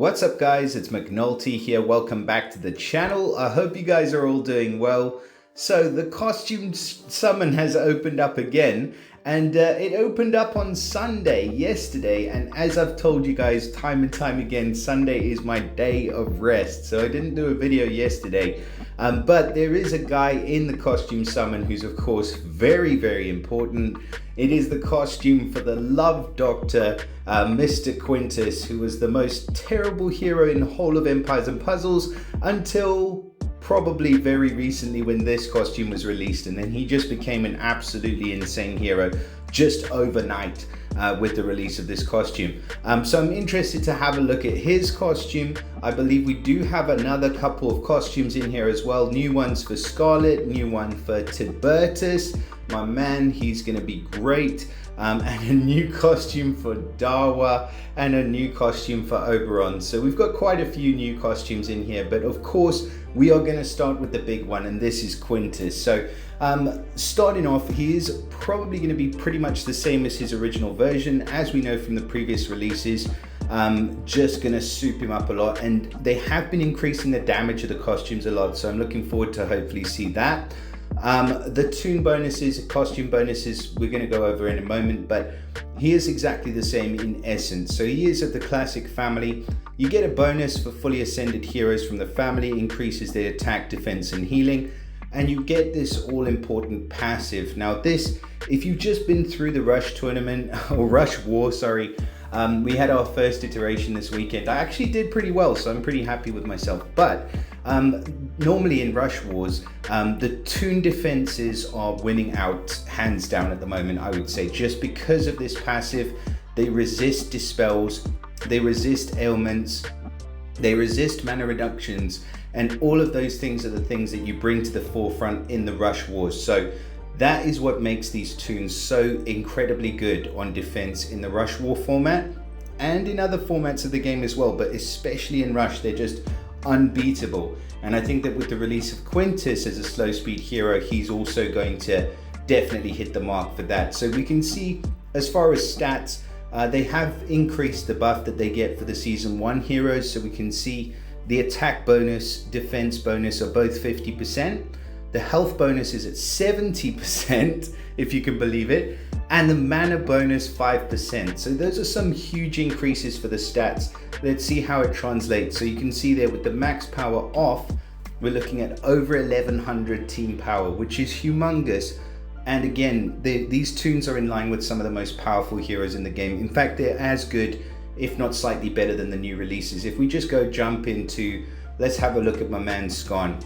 What's up guys, it's McNulty here. Welcome back to the channel. I hope you guys are all doing well. So the costume summon has opened up again, and it opened up on Sunday, yesterday, and as I've told you guys time and time again, Sunday is my day of rest, so I didn't do a video yesterday. But there is a guy in the costume summon who's of course very important. It is the costume for the Love Doctor, Mr. Quintus, who was the most terrible hero in the whole of Empires and Puzzles until probably very recently when this costume was released, and then he just became an absolutely insane hero just overnight with the release of this costume. So I'm interested to have a look at his costume. I believe we do have another couple of costumes in here as well. New ones for Scarlet, new one for Tiburtus. My man, he's gonna be great. And a new costume for DAWA and a new costume for Oberon. So we've got quite a few new costumes in here, but of course we are going to start with the big one, and this is Quintus. So starting off, he is probably going to be pretty much the same as his original version, as we know from the previous releases. Just going to soup him up a lot, and they have been increasing the damage of the costumes a lot, so I'm looking forward to hopefully see that. The toon bonuses, costume bonuses, we're going to go over in a moment, but he is exactly the same in essence. So he is of the classic family. You get a bonus for fully ascended heroes from the family, increases their attack, defense, and healing, and you get this all-important passive. Now this, if you've just been through the Rush tournament, or Rush War, sorry, we had our first iteration this weekend. I actually did pretty well, so I'm pretty happy with myself. But normally in Rush Wars, the toon defenses are winning out hands down at the moment, I would say, just because of this passive. They resist dispels, they resist ailments, they resist mana reductions, and all of those things are the things that you bring to the forefront in the Rush Wars. So that is what makes these toons so incredibly good on defense in the Rush War format and in other formats of the game as well, but especially in Rush, they're just unbeatable. And I think that with the release of Quintus as a slow speed hero, he's also going to definitely hit the mark for that. So we can see, as far as stats, they have increased the buff that they get for the season 1 heroes. So we can see the attack bonus, defense bonus are both 50%. The health bonus is at 70%, if you can believe it, and the mana bonus 5%. So those are some huge increases for the stats. Let's see how it translates. So you can see there with the max power off, we're looking at over 1100 team power, which is humongous. And again, these toons are in line with some of the most powerful heroes in the game. In fact, they're as good, if not slightly better than the new releases. If we just go jump into, let's have a look at my man Scarlet.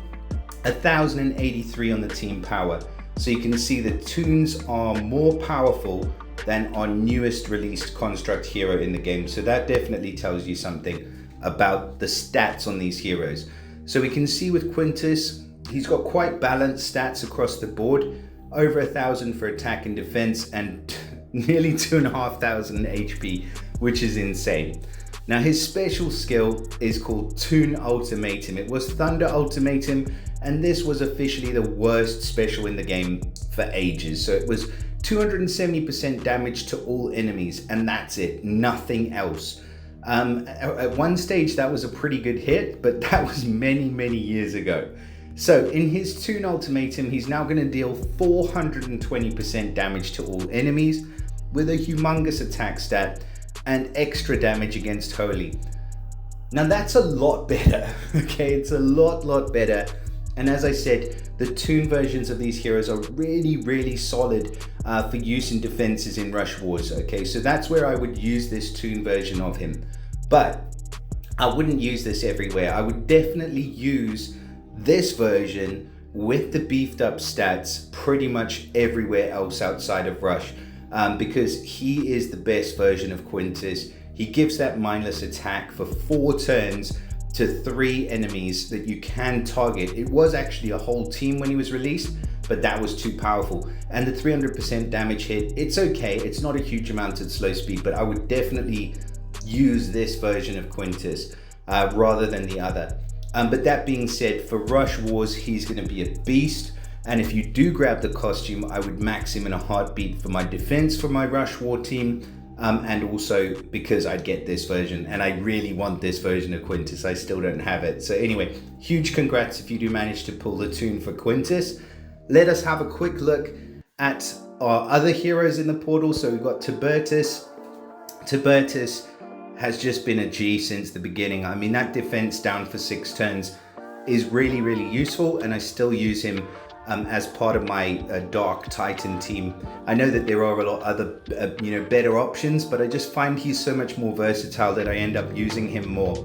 1083 on the team power. So you can see the toons are more powerful than our newest released construct hero in the game. So that definitely tells you something about the stats on these heroes. So we can see with Quintus, he's got quite balanced stats across the board. Over 1000 for attack and defense, and nearly 2500 HP, which is insane. Now his special skill is called Toon Ultimatum. It was Thunder Ultimatum, and this was officially the worst special in the game for ages. So it was 270% damage to all enemies, and that's it, nothing else. At one stage that was a pretty good hit, but that was many years ago. So in his Toon Ultimatum, he's now going to deal 420% damage to all enemies with a humongous attack stat and extra damage against Holy. Now that's a lot better, okay? It's a lot better. And as I said, the toon versions of these heroes are really solid for use in defenses in Rush Wars, okay? So that's where I would use this toon version of him. But I wouldn't use this everywhere. I would definitely use this version with the beefed up stats pretty much everywhere else outside of Rush, because he is the best version of Quintus. He gives that mindless attack for 4 turns to 3 enemies that you can target. It was actually a whole team when he was released, but that was too powerful. And the 300% damage hit, it's okay, it's not a huge amount at slow speed, but I would definitely use this version of Quintus rather than the other. But that being said, for Rush Wars, he's going to be a beast. And if you do grab the costume, I would max him in a heartbeat for my defense for my Rush War team, and also because I'd get this version, and I really want this version of Quintus. I still don't have it. So anyway, huge congrats if you do manage to pull the toon for Quintus. Let us have a quick look at our other heroes in the portal. So we've got Tiburtus. Tiburtus has just been a G since the beginning. I mean, that defense down for 6 turns is really, really useful, and I still use him as part of my Dark Titan team. I know that there are a lot other better options, but I just find he's so much more versatile that I end up using him more.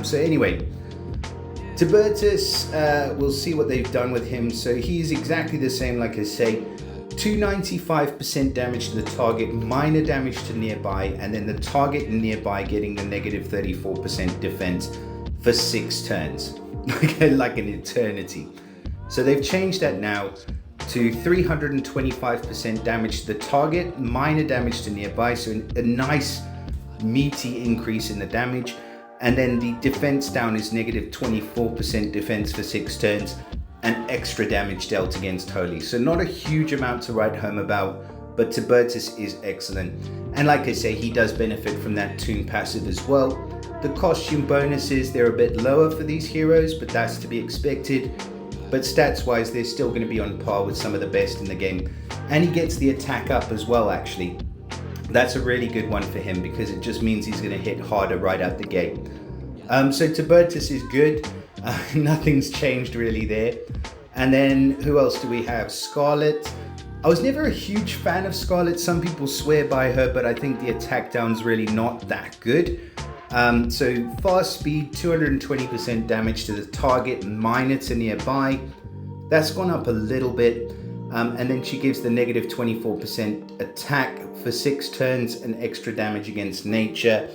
So anyway, Tiburtus, we'll see what they've done with him. So he's exactly the same, like I say, 295% damage to the target, minor damage to nearby, and then the target nearby getting the negative 34% defense for 6 turns, like an eternity. So they've changed that now to 325% damage to the target, minor damage to nearby, so a nice meaty increase in the damage. And then the defense down is negative 24% defense for 6 turns, and extra damage dealt against Holy. So not a huge amount to write home about, but Tiburtus is excellent. And like I say, he does benefit from that toon passive as well. The costume bonuses, they're a bit lower for these heroes, but that's to be expected. But stats wise, they're still going to be on par with some of the best in the game. And he gets the attack up as well, actually. That's a really good one for him because it just means he's going to hit harder right out the gate. So Tiburtus is good. Nothing's changed really there. And then who else do we have? Scarlet. I was never a huge fan of Scarlet. Some people swear by her, but I think the attack down's really not that good. So fast speed, 220% damage to the target, minor to nearby. That's gone up a little bit. And then she gives the negative 24% attack for 6 turns and extra damage against nature.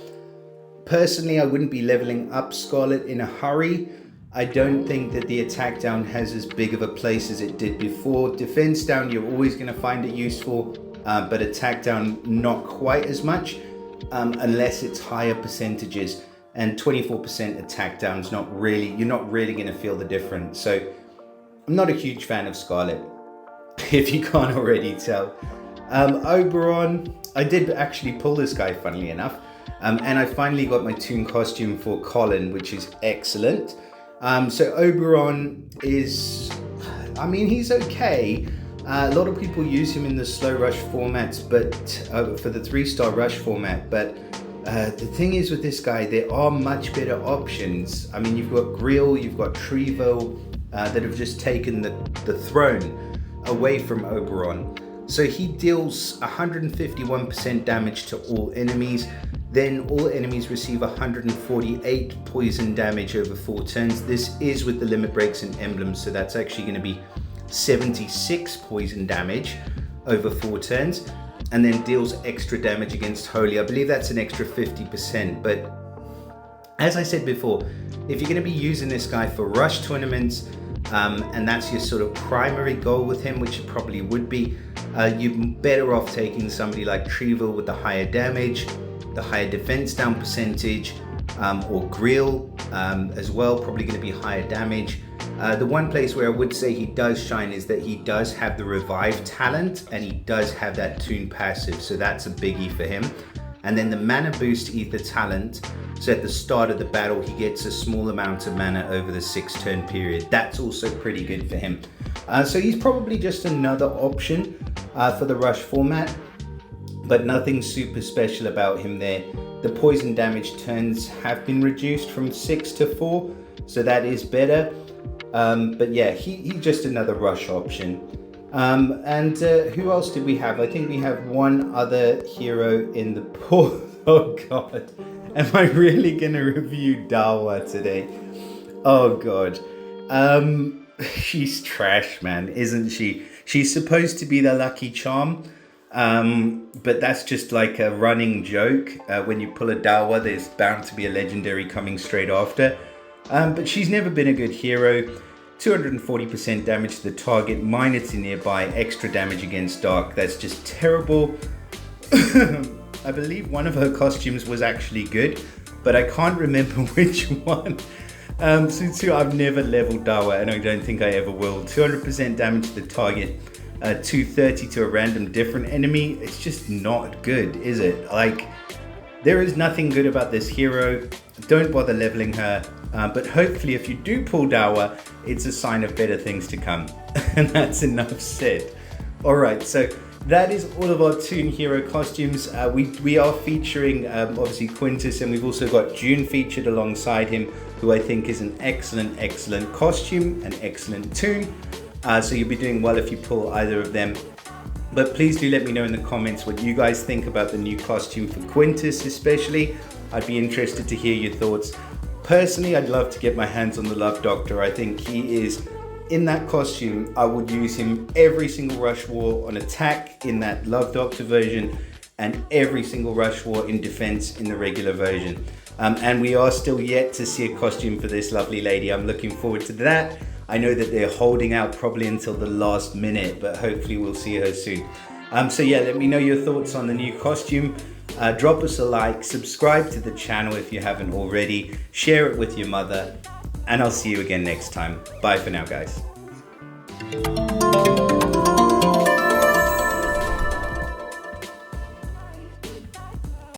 Personally, I wouldn't be leveling up Scarlet in a hurry. I don't think that the attack down has as big of a place as it did before. Defense down, you're always going to find it useful, but attack down, not quite as much. Unless it's higher percentages, and 24% attack down is you're not really going to feel the difference. So I'm not a huge fan of Scarlet, if you can't already tell. Oberon, I did actually pull this guy, funnily enough, and I finally got my toon costume for Colin, which is excellent. So Oberon is, I mean, he's okay. A lot of people use him in the slow rush formats, but for the 3-star rush format. But the thing is with this guy, there are much better options. I mean, you've got Grill, you've got Trevo that have just taken the throne away from Oberon. So he deals 151% damage to all enemies. Then all enemies receive 148 poison damage over 4 turns. This is with the limit breaks and emblems, so that's actually going to be 76 poison damage over 4 turns, and then deals extra damage against Holy. I believe that's an extra 50%. But as I said before, if you're going to be using this guy for rush tournaments, and that's your sort of primary goal with him, which it probably would be, you're better off taking somebody like Trevo with the higher damage, the higher defense down percentage, or Grill as well, probably going to be higher damage. The one place where I would say he does shine is that he does have the revive talent, and he does have that toon passive, so that's a biggie for him. And then the mana boost ether talent, so at the start of the battle he gets a small amount of mana over the 6 turn period. That's also pretty good for him. So he's probably just another option for the rush format, but nothing super special about him there. The poison damage turns have been reduced from 6 to 4, so that is better. But yeah, he's just another rush option. And who else did we have? I think we have one other hero in the pool. Oh god, am I really gonna review DAWA today? Oh god. She's trash, man, isn't she? She's supposed to be the lucky charm, but that's just like a running joke. When you pull a DAWA, there's bound to be a legendary coming straight after. But she's never been a good hero. 240% damage to the target, minor to nearby, extra damage against dark. That's just terrible. I believe one of her costumes was actually good, but I can't remember which one. So I've never leveled DAWA, and I don't think I ever will. 200% damage to the target, 230 to a random different enemy, it's just not good, is it? Like, there is nothing good about this hero. Don't bother leveling her, but hopefully if you do pull DAWA, it's a sign of better things to come. And that's enough said. Alright, so that is all of our Toon hero costumes. We are featuring obviously Quintus, and we've also got June featured alongside him, who I think is an excellent costume, an excellent Toon. So you'll be doing well if you pull either of them. But please do let me know in the comments what you guys think about the new costume for Quintus especially. I'd be interested to hear your thoughts. Personally, I'd love to get my hands on the Love Doctor. I think he is, in that costume, I would use him every single Rush War on attack in that Love Doctor version, and every single Rush War in defense in the regular version. And we are still yet to see a costume for this lovely lady. I'm looking forward to that. I know that they're holding out probably until the last minute, but hopefully we'll see her soon. So yeah, let me know your thoughts on the new costume. Drop us a like, subscribe to the channel if you haven't already, share it with your mother, and I'll see you again next time. Bye for now, guys.